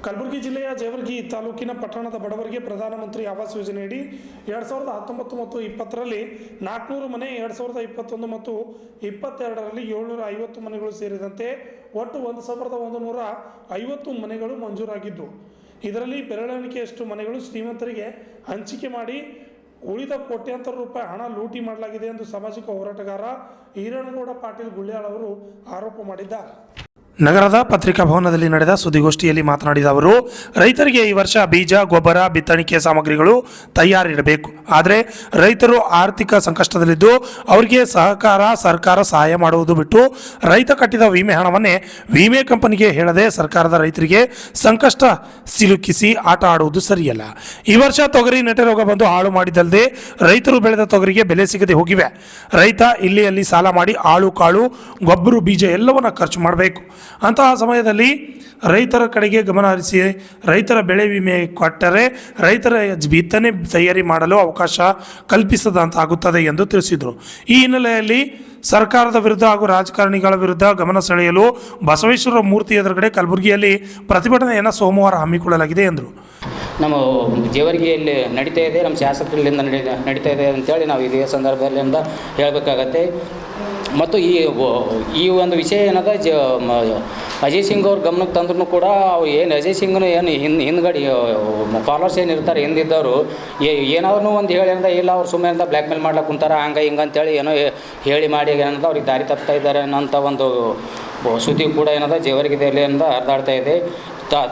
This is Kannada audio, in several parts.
ಕಲಬುರಗಿ ಜಿಲ್ಲೆಯ ಜೇವರ್ಗಿ ತಾಲೂಕಿನ ಪಟ್ಟಣದ ಬಡವರಿಗೆ ಪ್ರಧಾನಮಂತ್ರಿ ಆವಾಸ್ ಯೋಜನೆಯಡಿ 2019 ಮತ್ತು 20ರಲ್ಲಿ 400 ಮನೆ, 2021 ಮತ್ತು 22ರಲ್ಲಿ 750 ಮನೆಗಳು ಸೇರಿದಂತೆ ಒಟ್ಟು 1150 ಮನೆಗಳು ಮಂಜೂರಾಗಿದ್ದು, ಇದರಲ್ಲಿ ಬೆರಳೆಣಿಕೆಯಷ್ಟು ಮನೆಗಳು ಶ್ರೀಮಂತರಿಗೆ ಹಂಚಿಕೆ ಮಾಡಿ ಉಳಿದ ಕೋಟ್ಯಾಂತರ ರೂಪಾಯಿ ಹಣ ಲೂಟಿ ಮಾಡಲಾಗಿದೆ ಎಂದು ಸಾಮಾಜಿಕ ಹೋರಾಟಗಾರ ಈರಣಗೌಡ ಪಾಟೀಲ್ ಗುಳ್ಯಾಳ್ ಅವರು ಆರೋಪ ಮಾಡಿದ್ದಾರೆ. ನಗರದ ಪತ್ರಿಕಾ ಭವನದಲ್ಲಿ ನಡೆದ ಸುದ್ದಿಗೋಷ್ಠಿಯಲ್ಲಿ ಮಾತನಾಡಿದ ಅವರು, ರೈತರಿಗೆ ಈ ವರ್ಷ ಬೀಜ, ಗೊಬ್ಬರ, ಬಿತ್ತಣಿಕೆ ಸಾಮಗ್ರಿಗಳು ತಯಾರಿಡಬೇಕು. ಆದರೆ ರೈತರು ಆರ್ಥಿಕ ಸಂಕಷ್ಟದಲ್ಲಿದ್ದು ಅವರಿಗೆ ಸರ್ಕಾರ ಸಹಾಯ ಮಾಡುವುದು ಬಿಟ್ಟು ರೈತ ಕಟ್ಟಿದ ವಿಮೆ ಹಣವನ್ನೇ ವಿಮೆ ಕಂಪನಿಗೆ ಹೇಳದೆ ಸರ್ಕಾರದ ರೈತರಿಗೆ ಸಂಕಷ್ಟ ಸಿಲುಕಿಸಿ ಆಟ ಆಡುವುದು ಸರಿಯಲ್ಲ. ಈ ವರ್ಷ ತೊಗರಿ ನೆಟೆ ರೋಗ ಬಂದು ಹಾಳು ಮಾಡಿದಲ್ಲದೆ ರೈತರು ಬೆಳೆದ ತೊಗರಿಗೆ ಬೆಲೆ ಸಿಗದೆ ಹೋಗಿವೆ. ರೈತ ಇಲ್ಲಿ ಅಲ್ಲಿ ಸಾಲ ಮಾಡಿ ಆಳು ಕಾಳು, ಗೊಬ್ಬರ, ಬೀಜ ಎಲ್ಲವನ್ನ ಖರ್ಚು ಮಾಡಬೇಕು. ಅಂತಹ ಸಮಯದಲ್ಲಿ ರೈತರ ಕಡೆಗೆ ಗಮನ ಹರಿಸಿ ರೈತರ ಬೆಳೆ ವಿಮೆ ಕೊಟ್ಟರೆ ರೈತರ ಬಿತ್ತನೆ ತಯಾರಿ ಮಾಡಲು ಅವಕಾಶ ಕಲ್ಪಿಸದಂತಾಗುತ್ತದೆ ಎಂದು ತಿಳಿಸಿದರು. ಈ ಹಿನ್ನೆಲೆಯಲ್ಲಿ ಸರ್ಕಾರದ ವಿರುದ್ಧ ಹಾಗೂ ರಾಜಕಾರಣಿಗಳ ವಿರುದ್ಧ ಗಮನ ಸೆಳೆಯಲು ಬಸವೇಶ್ವರ ಮೂರ್ತಿ ಎದುರುಗಡೆ ಕಲಬುರಗಿಯಲ್ಲಿ ಪ್ರತಿಭಟನೆಯನ್ನು ಸೋಮವಾರ ಹಮ್ಮಿಕೊಳ್ಳಲಾಗಿದೆ ಎಂದರು. ನಮ್ಮ ಜೇವರ್ಗಿಯಲ್ಲಿ ನಡೀತಾ ಇದೆ, ನಮ್ಮ ಶಾಸಕರಿಂದ ನಡೀತಾ ಇದೆ ಅಂತೇಳಿ ನಾವು ಇದೇ ಸಂದರ್ಭದಲ್ಲಿಂದ ಹೇಳಬೇಕಾಗತ್ತೆ. ಮತ್ತು ಈ ಒಂದು ವಿಷಯ ಏನದ ಅಜಯ್ ಸಿಂಗ್ ಅವ್ರ ಗಮನಕ್ಕೆ ತಂದ್ರೂ ಕೂಡ ಅವ್ರು ಏನು ಅಜಯ್ ಸಿಂಗ್ನು ಏನು ಹಿಂದ್ಗಡೆ ಫಾಲೋವರ್ಸ್ ಏನಿರ್ತಾರೆ ಹಿಂದಿದ್ದವರು ಏನಾದ್ರು ಒಂದು ಹೇಳಿ ಅಂದ್ರೆ ಇಲ್ಲ ಅವ್ರು ಸುಮ್ಮನೆ ಬ್ಲ್ಯಾಕ್ ಮೇಲ್ ಮಾಡ್ಲಿಕ್ಕೆ ಕುಂತಾರ ಹಂಗೆ ಹಿಂಗೆ ಅಂತೇಳಿ ಏನೋ ಹೇಳಿ ಮಾಡಿ ಏನಂತ ಅವ್ರಿಗೆ ದಾರಿ ತಪ್ತಾ ಇದ್ದಾರೆ ಅನ್ನೋಂಥ ಒಂದು ಸುದ್ದಿ ಕೂಡ ಏನದ ಜೇವರ್ಗಿದಲ್ಲಿ ಹರಿದಾಡ್ತಾ ಇದೆ.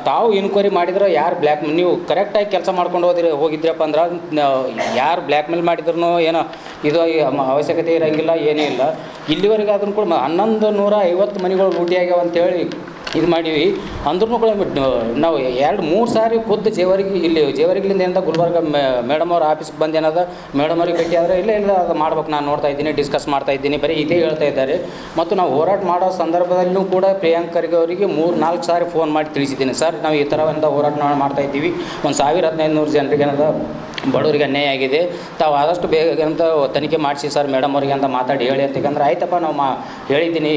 ತಾವು ಇನ್ಕ್ವೈರಿ ಮಾಡಿದ್ರೆ ಯಾರು ನೀವು ಕರೆಕ್ಟಾಗಿ ಕೆಲಸ ಮಾಡ್ಕೊಂಡು ಹೋಗಿದ್ರಪ್ಪ ಅಂದ್ರೆ ಯಾರು ಬ್ಲ್ಯಾಕ್ ಮೇಲ್ ಮಾಡಿದ್ರು ಏನೋ ಇದು ಅವಶ್ಯಕತೆ ಇರೋಂಗಿಲ್ಲ, ಏನೇ ಇಲ್ಲ. ಇಲ್ಲಿವರೆಗೆ ಅದನ್ನು ಕೂಡ 1150 ಮನೆಗಳು ಲೂಟಿ ಆಗ್ಯಾವ ಅಂತೇಳಿ ಇದು ಮಾಡೀವಿ. ಅಂದ್ರೂ ಕೂಡ ನಾವು 2-3 ಸಾರಿ ಖುದ್ದು ಜೇವರ್ಗಿಲಿಂದ ಏನಂತ ಗುಲ್ಬರ್ಗ ಮೇಡಮ್ ಅವ್ರ ಆಫೀಸ್ಗೆ ಬಂದು ಏನದ ಮೇಡಮ್ ಅವ್ರಿಗೆ ಭೇಟಿ ಆದರೆ ಇಲ್ಲ ಅದು ಮಾಡ್ಬೇಕು, ನಾನು ನೋಡ್ತಾ ಇದ್ದೀನಿ, ಡಿಸ್ಕಸ್ ಮಾಡ್ತಾ ಇದ್ದೀನಿ, ಬರೀ ಇದೇ ಹೇಳ್ತಾ ಇದ್ದಾರೆ. ಮತ್ತು ನಾವು ಹೋರಾಟ ಮಾಡೋ ಸಂದರ್ಭದಲ್ಲೂ ಕೂಡ ಪ್ರಿಯಾಂಕ್ ಖರ್ಗೆ ಅವರಿಗೆ 3-4 ಸಾರಿ ಫೋನ್ ಮಾಡಿ ತಿಳಿಸಿದ್ದೀನಿ. ಸರ್, ನಾವು ಈ ಥರವಂತ ಹೋರಾಟ ಮಾಡ್ತಾ ಇದ್ದೀವಿ, 1500 ಜನರಿಗೆ ಏನದ ಬಡವರಿಗೆ ಅನ್ಯಾಯ ಆಗಿದೆ, ತಾವು ಆದಷ್ಟು ಬೇಗ ಅಂತ ತನಿಖೆ ಮಾಡಿಸಿ ಸರ್ ಮೇಡಮ್ ಅವರಿಗೆ ಅಂತ ಮಾತಾಡಿ ಹೇಳಿ ಅಂತೇಕಂದ್ರೆ ಆಯ್ತಪ್ಪ ನಾವು ಹೇಳ್ತೀನಿ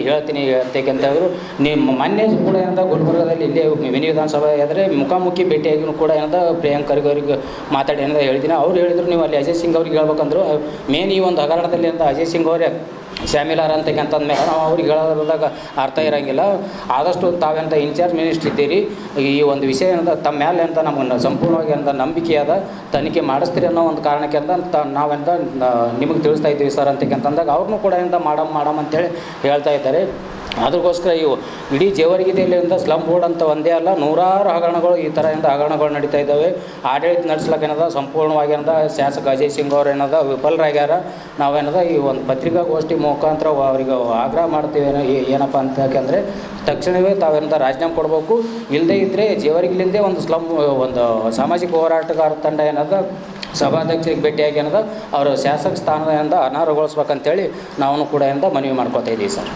ಅಂತೇಕಂತವರು. ನಿಮ್ಮ ಮೊನ್ನೆ ಕೂಡ ಏನಂದ ಗುಲ್ಬರ್ಗದಲ್ಲಿ ಇಲ್ಲೇ ಮಿನಿ ವಿಧಾನಸಭೆ ಆದರೆ ಮುಖಾಮುಖಿ ಭೇಟಿಯಾಗಿಯೂ ಕೂಡ ಏನಂದ ಪ್ರಿಯಾಂಕ್ ಖರ್ಗೆ ಅವರಿಗೆ ಮಾತಾಡಿ ಏನಂದ ಹೇಳಿದ್ದೀನಿ. ಅವ್ರು ಹೇಳಿದ್ರು ನೀವು ಅಲ್ಲಿ ಅಜಯ್ ಸಿಂಗ್ ಅವ್ರಿಗೆ ಹೇಳ್ಬೇಕಂದ್ರು ಮೇನ್ ಈ ಒಂದು ಹಗರಣದಲ್ಲಿ ಅಂತ ಅಜಯ್ ಸಿಂಗ್ ಅವರೇ ಶಾಮೀಲಾರ ಅಂತಂದ್ಮೇಲೆ ನಾವು ಅವ್ರಿಗೆ ಹೇಳೋದ್ರದಾಗ ಅರ್ಥ ಇರೋಂಗಿಲ್ಲ. ಆದಷ್ಟು ತಾವೆಂತ ಇನ್ಚಾರ್ಜ್ ಮಿನಿಸ್ಟ್ರ್ ಇದ್ದೀರಿ, ಈ ಒಂದು ವಿಷಯ ಏನಂತ ತಮ್ಮ ಮೇಲೆ ಅಂತ ನಮ್ಮನ್ನು ಸಂಪೂರ್ಣವಾಗಿ ಅಂತ ನಂಬಿಕೆಯಾದ ತನಿಖೆ ಮಾಡಿಸ್ತೀರಿ ಅನ್ನೋ ಒಂದು ಕಾರಣಕ್ಕೆ ಅಂತ ನಾವೆಂತ ನಿಮಗೆ ತಿಳಿಸ್ತಾ ಇದ್ದೀವಿ ಸರ್ ಅಂತಂದಾಗ ಅವ್ರನ್ನೂ ಕೂಡ ಎಂತ ಮಾಡಮ್ ಅಂತೇಳಿ ಹೇಳ್ತಾ ಇದ್ದಾರೆ. ಅದಕ್ಕೋಸ್ಕರ ಇಡೀ ಜೇವರ್ಗಿದೆಯಲ್ಲಿಂದ ಸ್ಲಮ್ ಬೋರ್ಡ್ ಅಂತ ಒಂದೇ ಅಲ್ಲ, ನೂರಾರು ಹಗರಣಗಳು ಈ ಥರ ಹಗರಣಗಳು ನಡೀತಾ ಇದ್ದಾವೆ. ಆಡಳಿತ ನಡೆಸ್ಲಿಕ್ಕೆ ಏನದ ಸಂಪೂರ್ಣವಾಗಿ ಶಾಸಕ ಅಜಯ್ ಸಿಂಗ್ ಅವ್ರು ವಿಫಲರಾಗ್ಯಾರ. ನಾವೇನದ ಈ ಒಂದು ಪತ್ರಿಕಾಗೋಷ್ಠಿ ಮುಖಾಂತರ ಅವರಿಗೆ ಆಗ್ರಹ ಮಾಡ್ತೀವಿ ಏನಪ್ಪ ಅಂತ ಯಾಕೆಂದರೆ ತಕ್ಷಣವೇ ರಾಜೀನಾಮೆ ಕೊಡಬೇಕು. ಇಲ್ಲದೇ ಇದ್ದರೆ ಜೇವರ್ಗಿಲಿಂದೇ ಒಂದು ಸಾಮಾಜಿಕ ಹೋರಾಟಗಾರ ತಂಡ ಸಭಾಧ್ಯಕ್ಷರಿಗೆ ಭೇಟಿಯಾಗಿ ಅವರು ಶಾಸಕ ಸ್ಥಾನದಿಂದ ಅನರ್ಹಗೊಳಿಸ್ಬೇಕಂತೇಳಿ ನಾವು ಕೂಡ ಮನವಿ ಮಾಡ್ಕೊತಾ ಇದ್ದೀವಿ ಸರ್.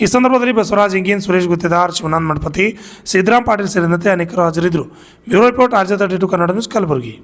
ಈ ಸಂದರ್ಭದಲ್ಲಿ ಬಸವರಾಜ್ ಇಂಗೀನ್, ಸುರೇಶ್ ಗುತ್ತೇದಾರ್, ಶಿವನಾಥ್ ಮಠಪತಿ, ಸಿದ್ದರಾಮ್ ಪಾಟೀಲ್ ಸೇರಿದಂತೆ ಅನೇಕರು ಹಾಜರಿದ್ದರು. Bureau report, RJ32 Kannada news, Kalaburagi.